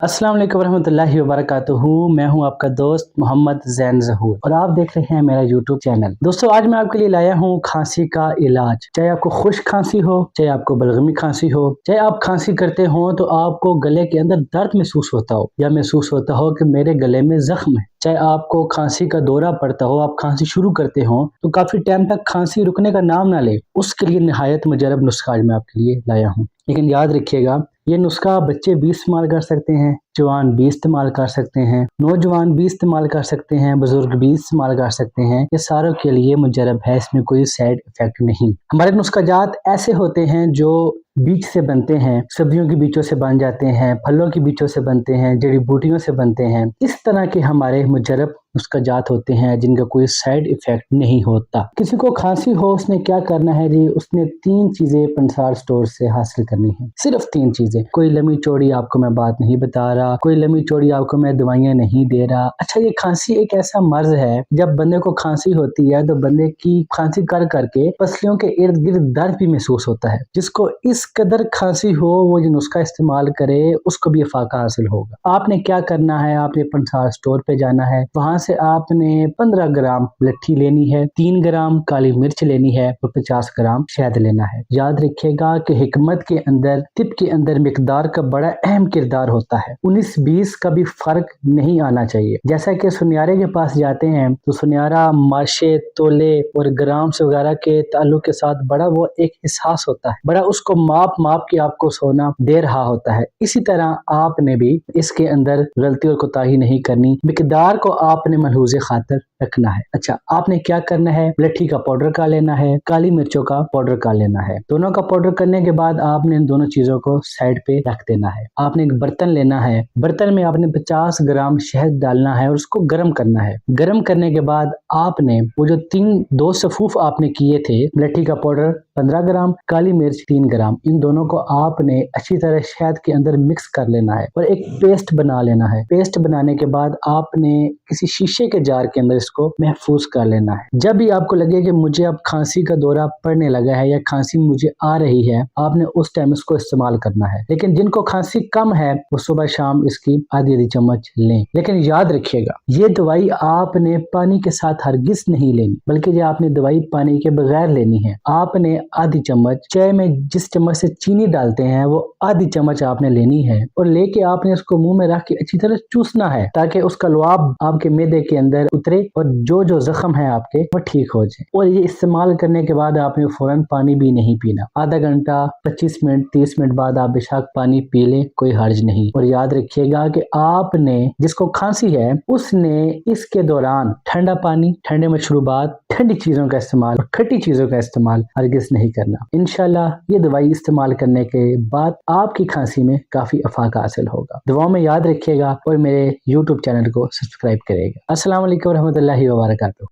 अस्सलाम वालेकुम रहमतुल्लाहि व बरकातुहू। मैं हूं आपका दोस्त मोहम्मद ज़ैन ज़हूर और आप देख रहे हैं मेरा यूट्यूब चैनल। दोस्तों, आज मैं आपके लिए लाया हूं खांसी का इलाज। चाहे आपको खुश्क खांसी हो, चाहे आपको बलगमी खांसी हो, चाहे आप खांसी करते हो तो आपको गले के अंदर दर्द महसूस होता हो या महसूस होता हो कि मेरे गले में जख्म है, चाहे आपको खांसी का दौरा पड़ता हो, आप खांसी शुरू करते हो तो काफी टाइम तक खांसी रुकने का नाम ना ले, उसके लिए निहायत मुजरब नुस्खा आज मैं आपके लिए लाया हूँ। लेकिन याद रखिएगा, ये नुस्खा बच्चे भी इस्तेमाल कर सकते हैं, जवान भी इस्तेमाल कर सकते हैं, नौजवान भी इस्तेमाल कर सकते हैं, बुजुर्ग भी इस्तेमाल कर सकते हैं। ये सारों के लिए मुजरब है, इसमें कोई साइड इफेक्ट नहीं। हमारे नुस्खा जात ऐसे होते हैं जो बीज से बनते हैं, सब्जियों के बीजों से बन जाते हैं, फलों के बीजों से बनते हैं, जड़ी बूटियों से बनते हैं। इस तरह के हमारे मुजरब नुस्खा जात होते हैं जिनका कोई साइड इफेक्ट नहीं होता। किसी को खांसी हो, उसने क्या करना है जी, उसने 3 चीजें पंसार स्टोर से हासिल करनी है, सिर्फ 3 चीजें। कोई लंबी चौड़ी आपको मैं बात नहीं बता रहा, कोई लंबी चौड़ी आपको मैं दवाइयां नहीं दे रहा। अच्छा, ये खांसी एक ऐसा मर्ज है, जब बंदे को खांसी होती है तो बंदे की खांसी कर करके पसलियों के इर्द गिर्द दर्द भी महसूस होता है। जिसको इस कदर खांसी हो वो ये नुस्खा इस्तेमाल करे, उसको भी फाका हासिल होगा। आपने क्या करना है, आपने पंसार स्टोर पे जाना है, वहां से आपने 15 ग्राम लट्ठी लेनी है, 3 ग्राम काली मिर्च लेनी है और 50 ग्राम शहद लेना है। याद रखिएगा कि हिकमत के अंदर, तिब के अंदर मिकदार का बड़ा अहम किरदार होता है। 19-20 का भी फर्क नहीं आना चाहिए। जैसा कि सुनियारे के पास जाते हैं तो सुनियारा माशे, तोले और ग्राम्स वगैरह के ताल्लुक के साथ बड़ा वो एक एहसास होता है, बड़ा उसको माप माप के आपको सोना दे रहा होता है। इसी तरह आपने भी इसके अंदर गलती और कोताही नहीं करनी, मिकदार को आपने मनहूज़े खातिर रखना है। अच्छा, आपने क्या करना है, लट्ठी का पाउडर का लेना है, काली मिर्चों का पाउडर का लेना है। दोनों का पाउडर करने के बाद आपने इन दोनों चीजों को साइड पे रख देना है। आपने एक बर्तन लेना है, बर्तन में आपने 50 ग्राम शहद डालना है और उसको गर्म करना है। गर्म करने के बाद आपने वो जो 2 सफूफ आपने किए थे, लट्ठी का पाउडर 15 ग्राम, काली मिर्च 3 ग्राम, इन दोनों को आपने अच्छी तरह शहद के अंदर मिक्स कर लेना है और एक पेस्ट बना लेना है। पेस्ट बनाने के बाद आपने किसी शीशे के जार के अंदर इसको महफूज कर लेना है। जब भी आपको लगे कि मुझे अब खांसी का दौरा पड़ने लगा है या खांसी मुझे आ रही है, आपने उस टाइम इसको इस्तेमाल करना है। लेकिन जिनको खांसी कम है वो सुबह शाम इसकी आधी चम्मच लें। लेकिन याद रखिएगा, ये दवाई आपने पानी के साथ हरगिज नहीं लेनी, बल्कि ये आपने दवाई पानी के बगैर लेनी है। आपने आधी चम्मच, चाय में जिस चम्मच से चीनी डालते हैं वो आधी चम्मच आपने लेनी है और लेके आपने उसको मुंह में रख के अच्छी तरह चूसना है, ताकि उसका लुआब आपके मैदे के अंदर उतरे और जो जख्म है आपके वो ठीक हो जाए। और ये इस्तेमाल करने के बाद आपने फौरन पानी भी नहीं पीना। आधा घंटा, 25 मिनट, 30 मिनट बाद आप बेशक पानी पी लें, कोई हर्ज नहीं। और याद रखिएगा कि आपने, जिसको खांसी है, उसने इसके दौरान ठंडा पानी, ठंडे मशरूबात, ठंडी चीजों का इस्तेमाल और खट्टी चीजों का इस्तेमाल हरगिज नहीं करना। इंशाल्लाह ये दवाई इस्तेमाल करने के बाद आपकी खांसी में काफी अफाक हासिल होगा। दुआओं में याद रखिएगा और मेरे YouTube चैनल को सब्सक्राइब करेगा। अस्सलाम वालेकुम रहमतुल्लाहि व बरकातुहू।